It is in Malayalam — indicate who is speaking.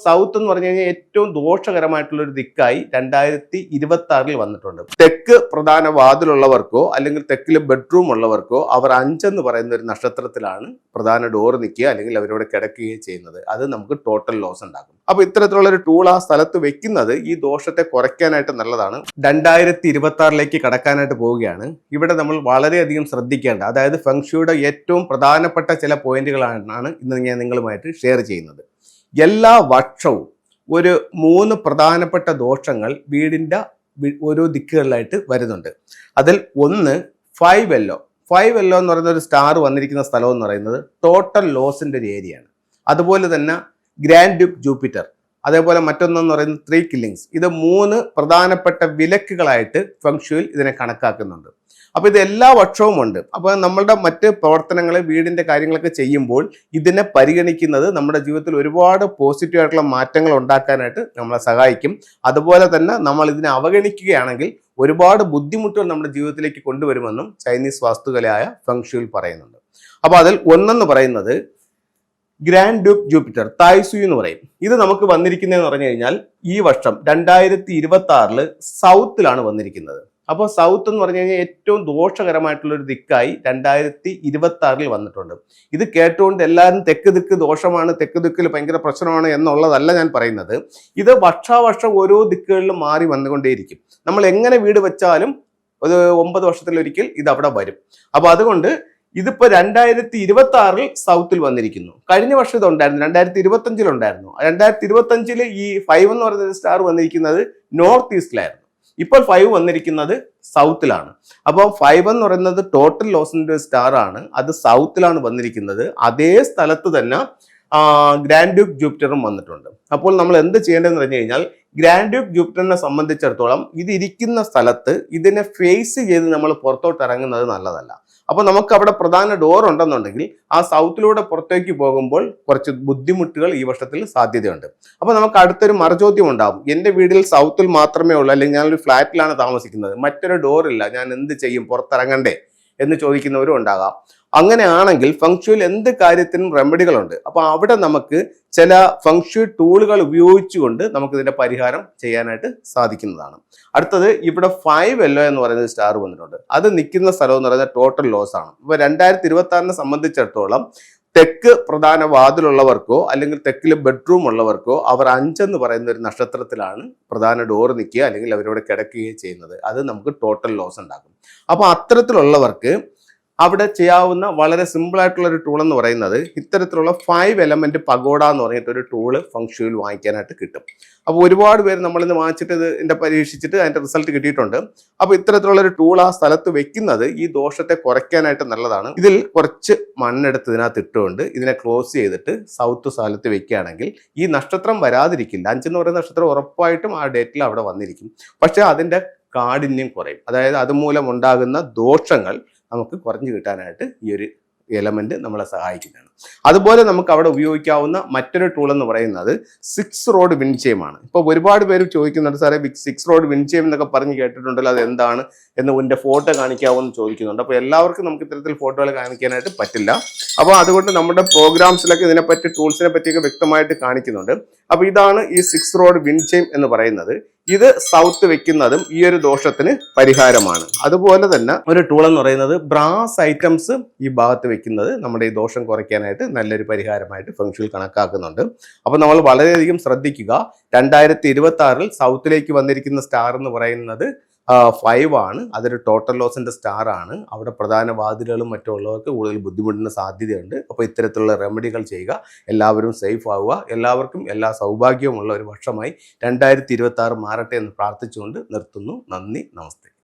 Speaker 1: സൗത്ത് എന്ന് പറഞ്ഞു കഴിഞ്ഞാൽ ഏറ്റവും ദോഷകരമായിട്ടുള്ള ഒരു ദിക്കായി 2026 വന്നിട്ടുണ്ട്. തെക്ക് പ്രധാന വാതിലുള്ളവർക്കോ അല്ലെങ്കിൽ തെക്കിൽ ബെഡ്റൂം ഉള്ളവർക്കോ അവർ 5 എന്ന് പറയുന്ന ഒരു നക്ഷത്രത്തിലാണ് പ്രധാന ഡോർ നിൽക്കുക അല്ലെങ്കിൽ അവരോട് കിടക്കുകയോ ചെയ്യുന്നത്. അത് നമുക്ക് ടോട്ടൽ ലോസ് ഉണ്ടാക്കും. അപ്പൊ ഇത്തരത്തിലുള്ള ഒരു ടൂൾ ആ സ്ഥലത്ത് വെക്കുന്നത് ഈ ദോഷത്തെ കുറയ്ക്കാനായിട്ട് നല്ലതാണ്. 2026 കടക്കാനായിട്ട് പോവുകയാണ്. ഇവിടെ നമ്മൾ വളരെയധികം ശ്രദ്ധിക്കേണ്ട, അതായത് ഫെങ്ഷുയുടെ ഏറ്റവും പ്രധാനപ്പെട്ട ചില പോയിന്റുകളാണ് ഇന്ന് ഞാൻ നിങ്ങളുമായിട്ട് ഷെയർ ചെയ്യുന്നത്. എല്ലാ വർഷവും ഒരു 3 പ്രധാനപ്പെട്ട ദോഷങ്ങൾ വീടിൻ്റെ ഓരോ ദിക്കുകളിലായിട്ട് വരുന്നുണ്ട്. അതിൽ ഒന്ന് 5 എന്ന് പറയുന്ന ഒരു സ്റ്റാർ വന്നിരിക്കുന്ന സ്ഥലം എന്ന് പറയുന്നത് ടോട്ടൽ ലോസിൻ്റെ ഒരു ഏരിയയാണ്. അതുപോലെ തന്നെ ഗ്രാൻഡ് ഡ്യൂക്ക് ജൂപ്പിറ്റർ, അതേപോലെ മറ്റൊന്നെന്ന് പറയുന്നത് 3 കില്ലിങ്സ്. ഇത് 3 പ്രധാനപ്പെട്ട വിലക്കുകളായിട്ട് ഫെങ്ഷുയിൽ ഇതിനെ കണക്കാക്കുന്നുണ്ട്. അപ്പോൾ ഇത് എല്ലാ വർഷവും ഉണ്ട്. അപ്പോൾ നമ്മളുടെ മറ്റ് പ്രവർത്തനങ്ങൾ, വീടിൻ്റെ കാര്യങ്ങളൊക്കെ ചെയ്യുമ്പോൾ ഇതിനെ പരിഗണിക്കുന്നത് നമ്മുടെ ജീവിതത്തിൽ ഒരുപാട് പോസിറ്റീവ് ആയിട്ടുള്ള മാറ്റങ്ങൾ ഉണ്ടാക്കാനായിട്ട് നമ്മളെ സഹായിക്കും. അതുപോലെ തന്നെ നമ്മൾ ഇതിനെ അവഗണിക്കുകയാണെങ്കിൽ ഒരുപാട് ബുദ്ധിമുട്ടുകൾ നമ്മുടെ ജീവിതത്തിലേക്ക് കൊണ്ടുവരുമെന്നും ചൈനീസ് വാസ്തുകലയായ ഫെങ്ഷുയിൽ പറയുന്നുണ്ട്. അപ്പോൾ അതിൽ ഒന്നെന്ന് പറയുന്നത് ഗ്രാൻഡ് ഡ്യൂക്ക് ജൂപ്പിറ്റർ, തായ്സു എന്ന് പറയും. ഇത് നമുക്ക് വന്നിരിക്കുന്നതെന്ന് പറഞ്ഞു കഴിഞ്ഞാൽ ഈ വർഷം 2026 സൗത്തിലാണ് വന്നിരിക്കുന്നത്. അപ്പോൾ സൗത്ത് എന്ന് പറഞ്ഞു കഴിഞ്ഞാൽ ഏറ്റവും ദോഷകരമായിട്ടുള്ള ഒരു ദിക്കായി 2026 വന്നിട്ടുണ്ട്. ഇത് കേട്ടുകൊണ്ട് എല്ലാവരും തെക്ക് ദിക്ക് ദോഷമാണ്, തെക്ക് ദിക്കിൽ ഭയങ്കര പ്രശ്നമാണ് എന്നുള്ളതല്ല ഞാൻ പറയുന്നത്. ഇത് വർഷാവർഷം ഓരോ ദിക്കുകളിലും മാറി വന്നുകൊണ്ടേയിരിക്കും. നമ്മൾ എങ്ങനെ വീട് വെച്ചാലും ഒരു 9 വർഷത്തിലൊരിക്കൽ ഇത് അവിടെ വരും. അപ്പോൾ അതുകൊണ്ട് ഇതിപ്പോൾ 2026 സൗത്തിൽ വന്നിരിക്കുന്നു. കഴിഞ്ഞ വർഷം ഇതുണ്ടായിരുന്നു, 2025 ഉണ്ടായിരുന്നു. 2025 ഈ 5 എന്ന് പറയുന്ന സ്റ്റാർ വന്നിരിക്കുന്നത് നോർത്ത് ഈസ്റ്റിലായിരുന്നു. ഇപ്പോൾ 5 വന്നിരിക്കുന്നത് സൗത്തിലാണ്. അപ്പോൾ 5 എന്ന് പറയുന്നത് ടോട്ടൽ ലോസിന്റെ സ്റ്റാർ ആണ്. അത് സൗത്തിലാണ് വന്നിരിക്കുന്നത്. അതേ സ്ഥലത്ത് തന്നെ ഗ്രാൻഡ് ഡ്യൂക്ക് ജൂപ്പിറ്ററും വന്നിട്ടുണ്ട്. അപ്പോൾ നമ്മൾ എന്ത് ചെയ്യേണ്ടതെന്ന് പറഞ്ഞു കഴിഞ്ഞാൽ ഗ്രാൻഡ് ഡ്യൂക്ക് ജൂപ്പിറ്ററിനെ സംബന്ധിച്ചിടത്തോളം ഇത് ഇരിക്കുന്ന സ്ഥലത്ത് ഇതിനെ ഫേസ് ചെയ്ത് നമ്മൾ പുറത്തോട്ട് ഇറങ്ങുന്നത് നല്ലതല്ല. അപ്പോൾ നമുക്ക് അവിടെ പ്രധാന ഡോർ ഉണ്ടെന്നുണ്ടെങ്കിൽ ആ സൗത്തിലൂടെ പുറത്തേക്ക് പോകുമ്പോൾ കുറച്ച് ബുദ്ധിമുട്ടുകൾ ഈ വർഷത്തിൽ സാധ്യതയുണ്ട്. അപ്പോൾ നമുക്ക് അടുത്തൊരു മറുചോദ്യം ഉണ്ടാകും, എൻ്റെ വീട്ടിൽ സൗത്തിൽ മാത്രമേ ഉള്ളൂ, അല്ലെങ്കിൽ ഞാനൊരു ഫ്ലാറ്റിലാണ് താമസിക്കുന്നത്, മറ്റൊരു ഡോറില്ല, ഞാൻ എന്ത് ചെയ്യും, പുറത്തിറങ്ങണ്ടേ എന്ന് ചോദിക്കുന്നവരും ഉണ്ടാകാം. അങ്ങനെയാണെങ്കിൽ ഫെങ്ഷുയിൽ എന്ത് കാര്യത്തിനും റെമഡികളുണ്ട്. അപ്പോൾ അവിടെ നമുക്ക് ചില ഫെങ്ഷു ടൂളുകൾ ഉപയോഗിച്ചുകൊണ്ട് നമുക്ക് ഇതിന്റെ പരിഹാരം ചെയ്യാനായിട്ട് സാധിക്കുന്നതാണ്. അടുത്തത് ഇവിടെ 5 എന്ന് പറയുന്നത് സ്റ്റാർ വന്നിട്ടുണ്ട്. അത് നിൽക്കുന്ന സ്ഥലം എന്ന് പറയുന്നത് ടോട്ടൽ ലോസ് ആണ്. ഇപ്പോൾ 2026 സംബന്ധിച്ചിടത്തോളം തെക്ക് പ്രധാന വാതിലുള്ളവർക്കോ അല്ലെങ്കിൽ തെക്കിൽ ബെഡ്റൂം ഉള്ളവർക്കോ അവർ 5 എന്ന് പറയുന്ന ഒരു നക്ഷത്രത്തിലാണ് പ്രധാന ഡോർ നിൽക്കുക അല്ലെങ്കിൽ അവരോട് കിടക്കുകയോ ചെയ്യുന്നത്. അത് നമുക്ക് ടോട്ടൽ ലോസ് ഉണ്ടാക്കും. അപ്പോൾ അത്തരത്തിലുള്ളവർക്ക് അവിടെ ചെയ്യാവുന്ന വളരെ സിമ്പിൾ ആയിട്ടുള്ള ഒരു ടൂൾ എന്ന് പറയുന്നത് ഇത്തരത്തിലുള്ള 5 എലമെന്റ് പഗോഡ എന്ന് പറഞ്ഞിട്ട് ഒരു ടൂള് ഫെങ്ഷുയിൽ വാങ്ങിക്കാനായിട്ട് കിട്ടും. അപ്പോൾ ഒരുപാട് പേര് നമ്മളിന്ന് വാങ്ങിച്ചിട്ട് ഇതിന്റെ പരീക്ഷിച്ചിട്ട് അതിന്റെ റിസൾട്ട് കിട്ടിയിട്ടുണ്ട്. അപ്പോൾ ഇത്തരത്തിലുള്ള ഒരു ടൂൾ ആ സ്ഥലത്ത് വെക്കുന്നത് ഈ ദോഷത്തെ കുറയ്ക്കാനായിട്ട് നല്ലതാണ്. ഇതിൽ കുറച്ച് മണ്ണെടുത്ത് ഇതിനകത്ത് ഇട്ടുകൊണ്ട് ഇതിനെ ക്ലോസ് ചെയ്തിട്ട് സൗത്ത് സ്ഥലത്ത് വെക്കുകയാണെങ്കിൽ ഈ നക്ഷത്രം വരാതിരിക്കില്ല. 5 എന്ന് പറയുന്ന നക്ഷത്രം ഉറപ്പായിട്ടും ആ ഡേറ്റിൽ അവിടെ വന്നിരിക്കും. പക്ഷെ അതിന്റെ കാഠിന്യം കുറയും. അതായത് അതുമൂലം ഉണ്ടാകുന്ന ദോഷങ്ങൾ നമുക്ക് കുറഞ്ഞു കിട്ടാനായിട്ട് ഈ ഒരു എലമെന്റ് നമ്മളെ സഹായിക്കുന്നതാണ്. അതുപോലെ നമുക്ക് അവിടെ ഉപയോഗിക്കാവുന്ന മറ്റൊരു ടൂൾ എന്ന് പറയുന്നത് 6 റോഡ് വിൻചെയിമാണ്. ഇപ്പോൾ ഒരുപാട് പേര് ചോദിക്കുന്നുണ്ട്, സാറേ 6 റോഡ് വിൻചെയിം എന്നൊക്കെ പറഞ്ഞ് കേട്ടിട്ടുണ്ടല്ലോ, അത് എന്താണ് എന്ന് ഇതിന്റെ ഫോട്ടോ കാണിക്കാവോ എന്ന് ചോദിക്കുന്നുണ്ട്. അപ്പോൾ എല്ലാവർക്കും നമുക്ക് ഇത്തരത്തിൽ ഫോട്ടോകൾ കാണിക്കാനായിട്ട് പറ്റില്ല. അപ്പോൾ അതുകൊണ്ട് നമ്മുടെ പ്രോഗ്രാംസിലൊക്കെ ഇതിനെപ്പറ്റി ടൂൾസിനെ പറ്റിയൊക്കെ വ്യക്തമായിട്ട് കാണിക്കുന്നുണ്ട്. അപ്പോൾ ഇതാണ് ഈ 6 റോഡ് വിൻചെയിം എന്ന് പറയുന്നത്. ഇത് സൗത്ത് വെക്കുന്നതും ഈ ഒരു ദോഷത്തിന് പരിഹാരമാണ്. അതുപോലെ തന്നെ ഒരു ടൂൾ എന്ന് പറയുന്നത് ബ്രാസ് ഐറ്റംസ് ഈ ഭാഗത്ത് വെക്കുന്നത് നമ്മുടെ ഈ ദോഷം കുറയ്ക്കാനായിട്ട് നല്ലൊരു പരിഹാരമായിട്ട് ഫെങ്ഷുയിൽ കണക്കാക്കുന്നുണ്ട്. അപ്പോൾ നമ്മൾ വളരെയധികം ശ്രദ്ധിക്കുക. 2026 സൗത്തിലേക്ക് വന്നിരിക്കുന്ന സ്റ്റാർ എന്ന് പറയുന്നത് 5 ആണ്. അതൊരു ടോട്ടൽ ലോസിന്റെ സ്റ്റാർ ആണ്. അവിടെ പ്രധാന വാതിലുകളും മറ്റുള്ളവർക്ക് കൂടുതൽ ബുദ്ധിമുട്ടിന് സാധ്യതയുണ്ട്. അപ്പോൾ ഇത്തരത്തിലുള്ള റെമഡികൾ ചെയ്യുക. എല്ലാവരും സേഫ് ആവുക. എല്ലാവർക്കും എല്ലാ സൗഭാഗ്യവുമുള്ള ഒരു വർഷമായി 2026 മാറട്ടെ എന്ന് പ്രാർത്ഥിച്ചുകൊണ്ട് നിർത്തുന്നു. നന്ദി, നമസ്തേ.